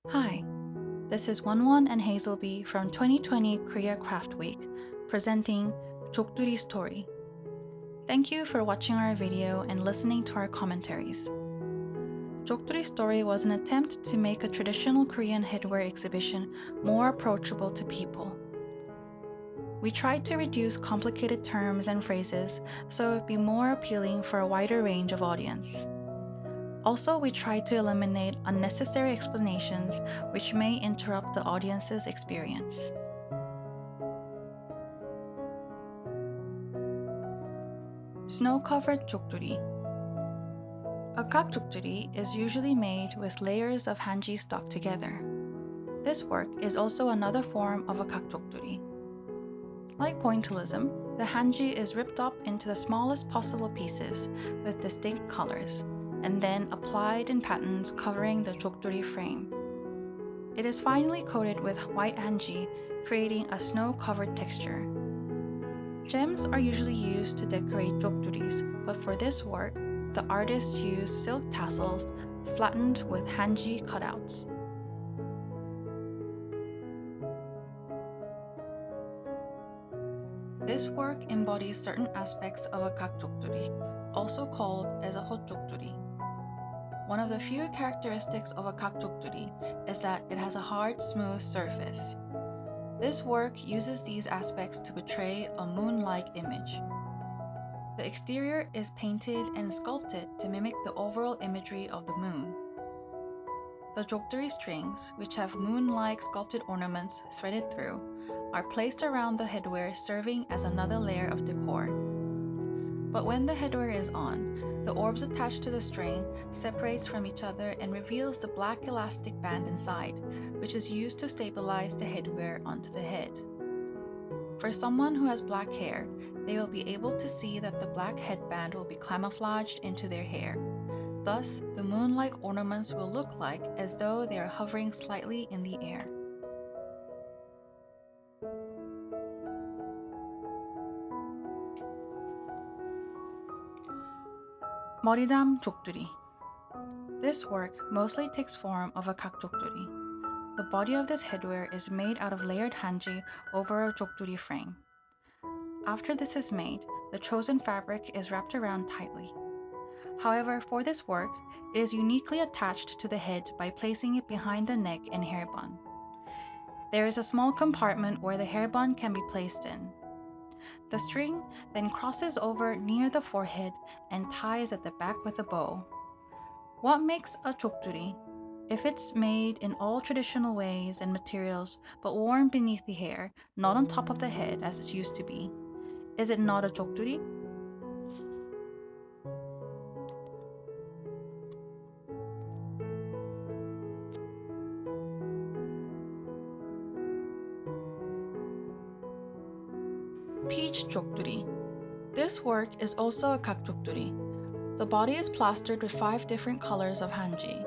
Hi, this is 원원&헤이즐비 from 2020 Korea Craft Week, presenting Jokduri Story. Thank you for watching our video and listening to our commentaries. Jokduri Story was an attempt to make a traditional Korean headwear exhibition more approachable to people. We tried to reduce complicated terms and phrases so it would be more appealing for a wider range of audience. Also, we try to eliminate unnecessary explanations which may interrupt the audience's experience. Snow-covered jokduri. A kakjokduri is usually made with layers of hanji stuck together. This work is also another form of a kakjokduri. Like pointillism, the hanji is ripped up into the smallest possible pieces with distinct colors, and then applied in patterns covering the jokduri frame. It is finally coated with white hanji, creating a snow-covered texture. Gems are usually used to decorate jokduris, but for this work, the artists used silk tassels flattened with hanji cutouts. This work embodies certain aspects of a kakjokduri, also called as a hotjokduri. One of the few characteristics of a kakjokduri is that it has a hard, smooth surface. This work uses these aspects to portray a moon-like image. The exterior is painted and sculpted to mimic the overall imagery of the moon. The jokduri strings, which have moon-like sculpted ornaments threaded through, are placed around the headwear, serving as another layer of decor. But when the headwear is on, the orbs attached to the string separates from each other and reveals the black elastic band inside, which is used to stabilize the headwear onto the head. For someone who has black hair, they will be able to see that the black headband will be camouflaged into their hair. Thus, the moon-like ornaments will look like as though they are hovering slightly in the air. 머리담 jokduri. This work mostly takes form of a kakjokduri. The body of this headwear is made out of layered hanji over a jokduri frame. After this is made, the chosen fabric is wrapped around tightly. However, for this work, it is uniquely attached to the head by placing it behind the neck and hair bun. There is a small compartment where the hair bun can be placed in. The string then crosses over near the forehead and ties at the back with a bow. What makes a jokduri? If it's made in all traditional ways and materials but worn beneath the hair, not on top of the head as it used to be, is it not a jokduri? Peach jokduri. This work is also a kakjokduri. The body is plastered with 5 different colors of hanji.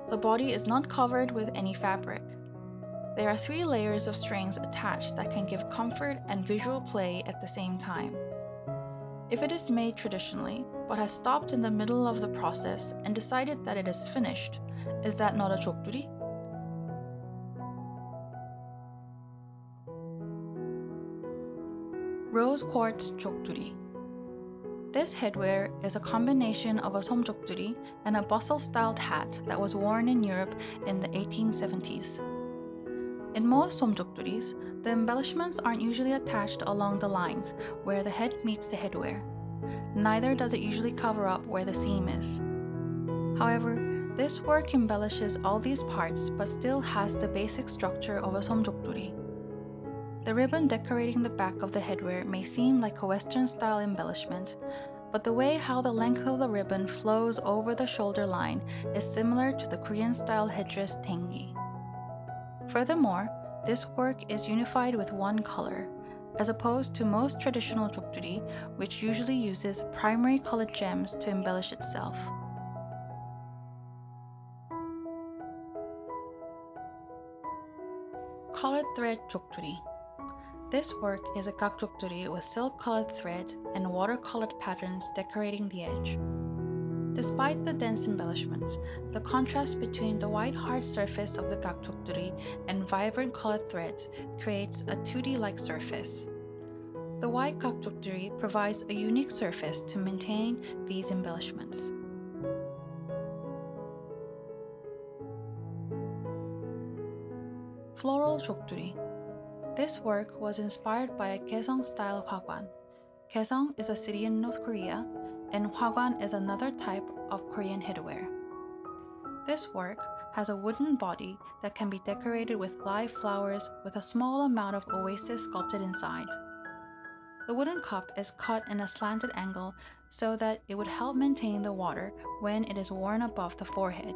The body is not covered with any fabric. There are 3 layers of strings attached that can give comfort and visual play at the same time. If it is made traditionally, but has stopped in the middle of the process and decided that it is finished, is that not a jokduri? Rose quartz jokduri. This headwear is a combination of a somjokduri and a bustle-styled hat that was worn in Europe in the 1870s. In most somjokduris, the embellishments aren't usually attached along the lines where the head meets the headwear. Neither does it usually cover up where the seam is. However, this work embellishes all these parts but still has the basic structure of a somjokduri. The ribbon decorating the back of the headwear may seem like a Western-style embellishment, but the way how the length of the ribbon flows over the shoulder line is similar to the Korean-style headdress tengi. Furthermore, this work is unified with one color, as opposed to most traditional jokduri, which usually uses primary colored gems to embellish itself. Colored thread jokduri. This work is a kakjokduri with silk-colored thread and watercolored patterns decorating the edge. Despite the dense embellishments, the contrast between the white hard surface of the gakchokduri and vibrant colored threads creates a 2D-like surface. The white gakchokduri provides a unique surface to maintain these embellishments. Floral jokduri. This work was inspired by a Kaesong-style hwagwan. Kaesong is a city in North Korea, and hwagwan is another type of Korean headwear. This work has a wooden body that can be decorated with live flowers with a small amount of oasis sculpted inside. The wooden cup is cut in a slanted angle so that it would help maintain the water when it is worn above the forehead.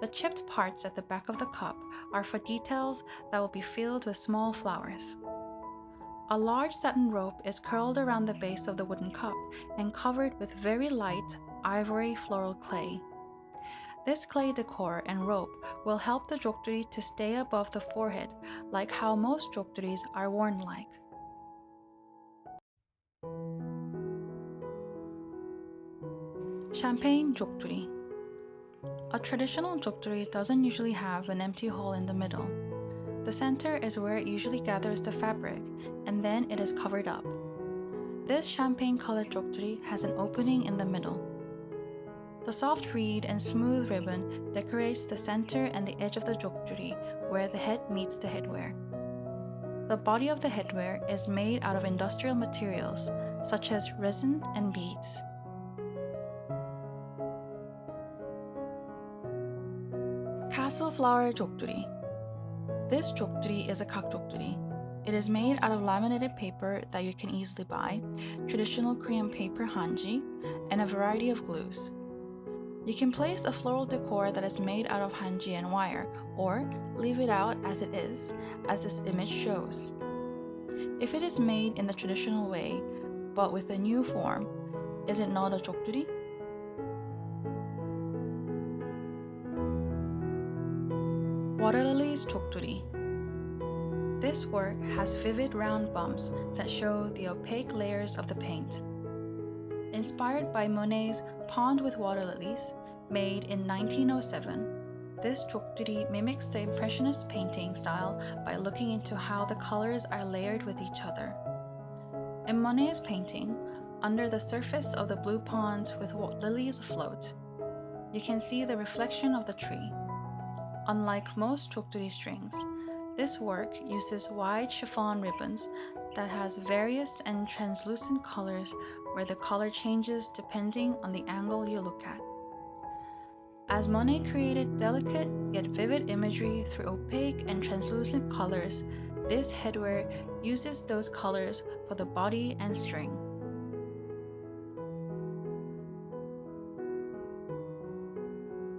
The chipped parts at the back of the cup are for details that will be filled with small flowers. A large satin rope is curled around the base of the wooden cup and covered with very light ivory floral clay. This clay decor and rope will help the jokduri to stay above the forehead, like how most jokduris are worn like. Champagne jokduri. A traditional jokduri doesn't usually have an empty hole in the middle. The center is where it usually gathers the fabric, and then it is covered up. This champagne-colored jokduri has an opening in the middle. The soft reed and smooth ribbon decorates the center and the edge of the jokduri where the head meets the headwear. The body of the headwear is made out of industrial materials such as resin and beads. Castle flower jokduri. This jokduri is a kakjokduri. It is made out of laminated paper that you can easily buy, traditional Korean paper hanji, and a variety of glues. You can place a floral decor that is made out of hanji and wire, or leave it out as it is, as this image shows. If it is made in the traditional way, but with a new form, is it not a jokduri? Water lilies jokduri. This work has vivid round bumps that show the opaque layers of the paint. Inspired by Monet's Pond with Water Lilies, made in 1907, this jokduri mimics the Impressionist painting style by looking into how the colors are layered with each other. In Monet's painting, under the surface of the blue pond with lilies afloat, you can see the reflection of the tree. Unlike most jokduri strings, this work uses wide chiffon ribbons that has various and translucent colors where the color changes depending on the angle you look at. As Monet created delicate yet vivid imagery through opaque and translucent colors, this headwear uses those colors for the body and string.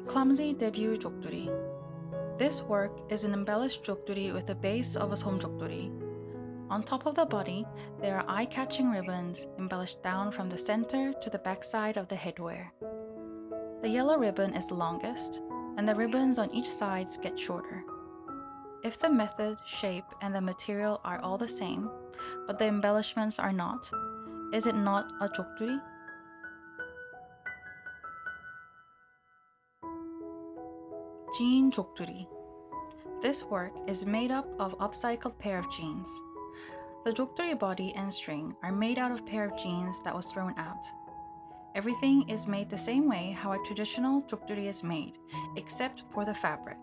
Clumsy debut jokduri. This work is an embellished jokduri with the base of a somjokduri. On top of the body, there are eye-catching ribbons embellished down from the center to the backside of the headwear. The yellow ribbon is the longest, and the ribbons on each side get shorter. If the method, shape, and the material are all the same, but the embellishments are not, is it not a jokduri? Jean jokduri. This work is made up of upcycled pair of jeans. The jokduri body and string are made out of pair of jeans that was thrown out. Everything is made the same way how a traditional jokduri is made, except for the fabric.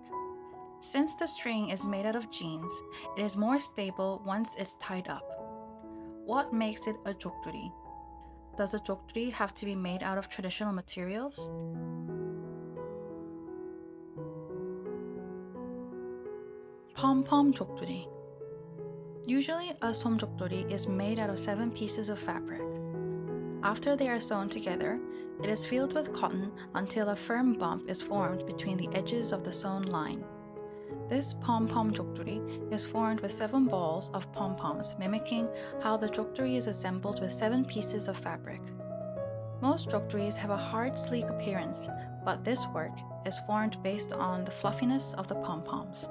Since the string is made out of jeans, it is more stable once it's tied up. What makes it a jokduri? Does a jokduri have to be made out of traditional materials? Pom-pom jokduri. Usually, a somjokduri is made out of 7 pieces of fabric. After they are sewn together, it is filled with cotton until a firm bump is formed between the edges of the sewn line. This pom-pom jokduri is formed with 7 balls of pom-poms, mimicking how the jokduri is assembled with 7 pieces of fabric. Most jokduris have a hard, sleek appearance, but this work is formed based on the fluffiness of the pom-poms.